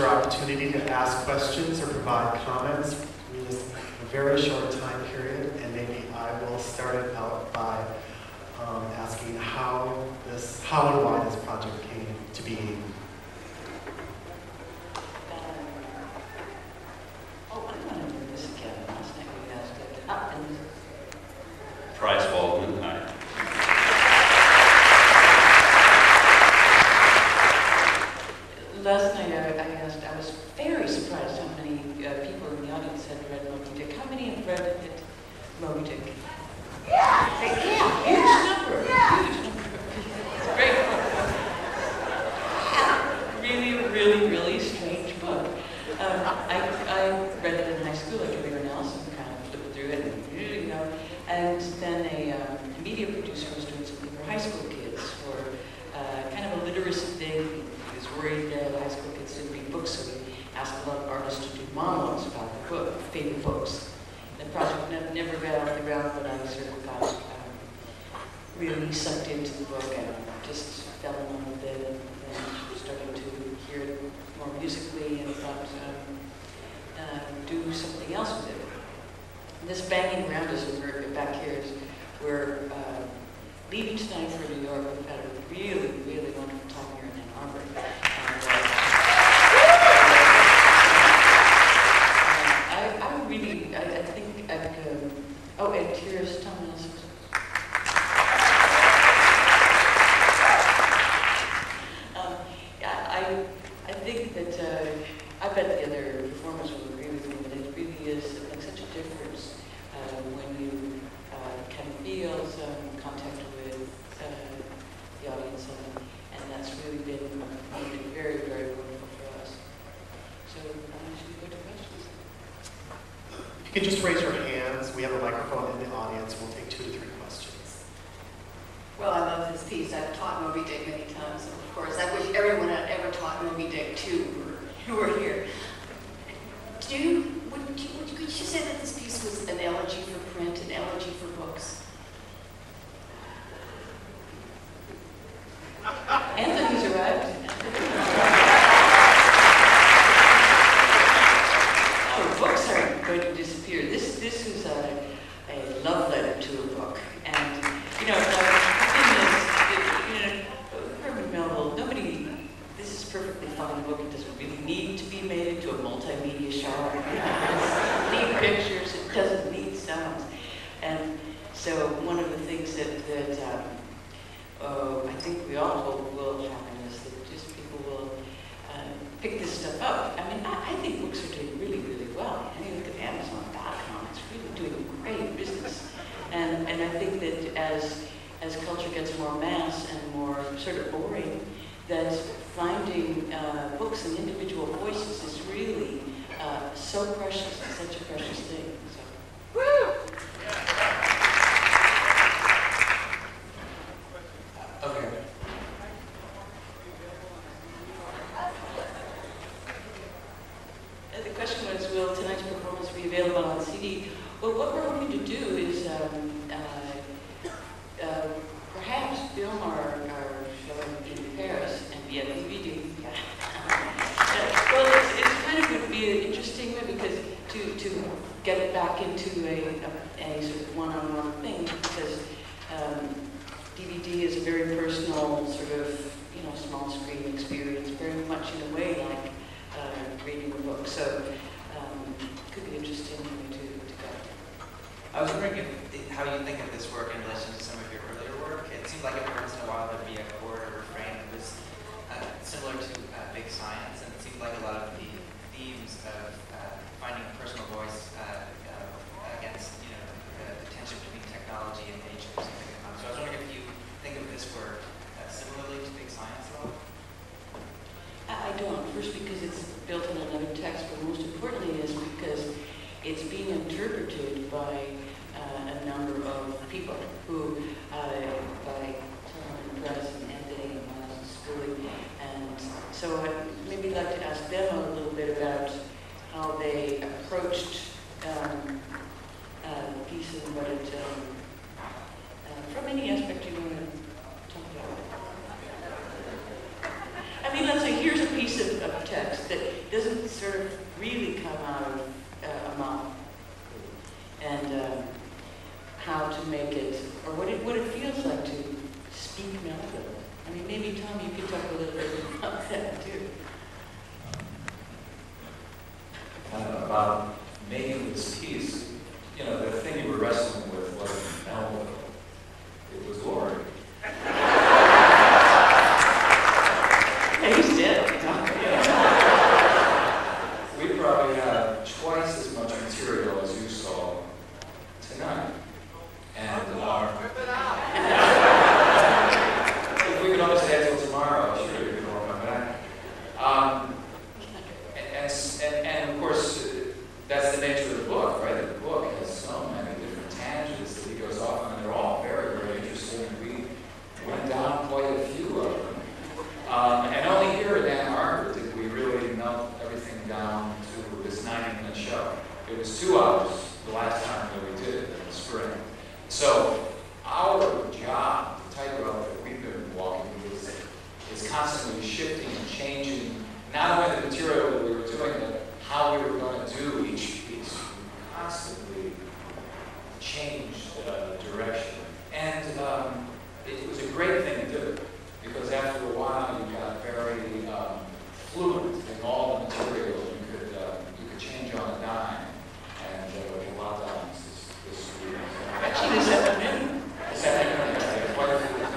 your opportunity to ask questions or provide comments in this very short time period, and maybe I will start it out by asking how and why this project came to be. I'm going to do this again. Last night we asked it. Price Waldman, hi. Last night I was very surprised how many people in the audience had read Moby Dick. How many have read Moby Dick? Yeah! Huge number. Huge number. It's a great book. Really, really, really strange book. I read it in high school like everyone else and kind of flipped through it and then a media producer was doing something for high school kids for kind of a literacy thing. He was worried that high school kids didn't read books, so he asked a lot of artists to do monologues about the book, favorite books. The project never got off the ground, but I sort of got really sucked into the book and just fell in love with it and started to hear it more musically and thought do something else with it. And this banging around us back here is we're leaving tonight for New York. We've had a really, really wonderful time here in Ann Arbor. I think and here's Tom Nelson. I think that, I bet the other performers will agree with me, but it really is like such a difference when you can feel some contact with the audience, and that's really been very, very wonderful for us. So, should we go to questions? If you could just raise your hands, we have a microphone in the audience. We'll take 2 to 3 questions. Well, I love this piece. I've taught Moby Dick many times, and of course, I wish everyone had ever taught Moby Dick too, who are here. Could you say that this piece was an elegy for print, an elegy for books? Anthony's arrived. Books aren't going to disappear. This is a love letter to a book, and the thing is, Herman Melville. This is a perfectly fine book. It doesn't really need to be made into a multimedia show. It doesn't need pictures. It doesn't need sounds, and so one of the things that I think we all hope will happen is that just people will pick this stuff up. I mean, I think books are doing really, really well. I mean, look at Amazon.com. It's really doing great business. And I think that as culture gets more mass and more sort of boring, that finding books and individual voices is really so precious and such a precious thing. So. Woo! Okay. The question was, will tonight's performance be available on CD? Well, what we're hoping to do is perhaps film our show in Paris and be a DVD. Well, it's kind of would be an interesting way because to get it back into a sort of one-on-one thing, because DVD is a very personal sort of small screen experience, very much in a way like reading a book. So it could be interesting for me to go. I was wondering how you think of this work in relation to some of your earlier work. It seemed like every once in a while there'd be a chord or refrain that was similar to Big Science, and it seemed like a lot of the themes of finding a personal voice against the tension between technology and nature seemed to come up. So I was wondering if you think of this work similarly to Big Science at all? I don't. First, because it's built on another text, but most importantly is because it's being interpreted by a number of people who, by Tom Press and Anthony and Miles and Schooling, and so I'd maybe like to ask them a little bit about how they approached the piece and what it, from any aspect you want to talk about. I mean, let's say here's a piece of text that really come out of a mom, and how to make it, or what it feels like to speak Melville. I mean, maybe Tom, you could talk a little bit about that too. About making this piece, you know, the thing you were wrestling with wasn't Melville, it was Laurie. And he's dead. We probably have twice as much material as you saw tonight. And if we could only stay until tomorrow, I'm sure you could all come back. And of course, that's the nature of the book, right? The book has so many different tangents that he goes off on, and they're all very, very interesting. We went down quite a few of them. And only here at Ann Arbor did we really melt everything down to this 90-minute show. It was 2 hours the last time that we did it in the spring. So our job, the tightrope that we've been walking is constantly shifting and changing, not only the material that we were doing, but how we were going to do each piece. We constantly changed direction. And it was a great thing to do, because after a while you got very fluent in all the material. You could change on a dime, and a lot of times this week. Actually, this afternoon. This afternoon, yeah, quite a few times.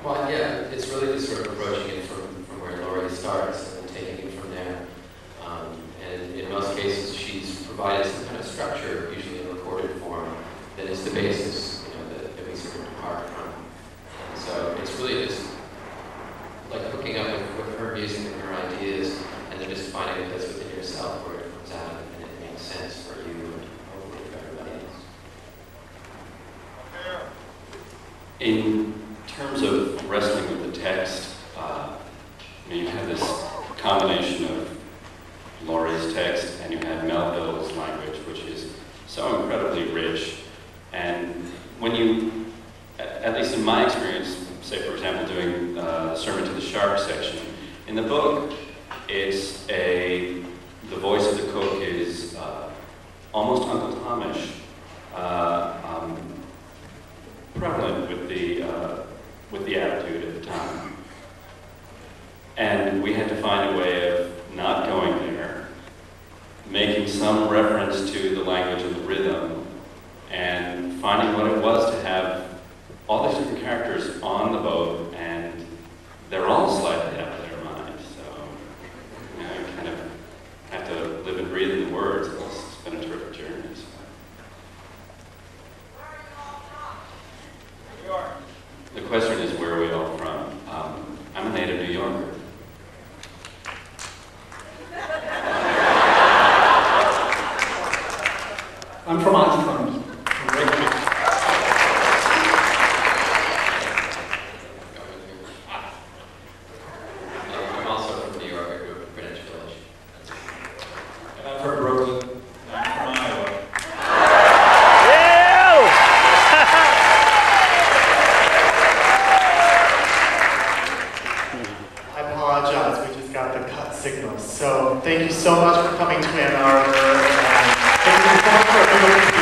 Well, yeah, it's really just sort of approaching it from where Laurie starts and taking it from there. And in most cases, she's provided some kind of structure, usually in recorded form, that is the basis, you know, that we sort of depart from. And so it's really just like hooking up with her music and her ideas, and then just finding a place within yourself where it comes out and it makes sense for you and hopefully for everybody else. In terms of wrestling with the text, you have this combination of Laurie's text and you have Melville's language, which is so incredibly rich. And when you, at least in my experience, say for example doing the Sermon to the Shark section, in the book, it's the voice of the cook is almost Uncle Tomish, prevalent with the attitude at the time. And we had to find a way of not going there, making some reference to the language and the rhythm, and finding what it was to have all these different characters on the boat, and they're all slightly out of their mind. So, you know, you kind of have to live and breathe in the words. It's been a terrific journey. So. The question is, where are we all from? I'm a native New Yorker. I'm from Iceland, from Reykjavik. I'm also from New York. I grew up in Greenwich Village. And I'm from Brooklyn. I'm from Iowa. I apologize, we just got the cut signal. So thank you so much for coming to Ann Arbor. And thank you so much for everybody.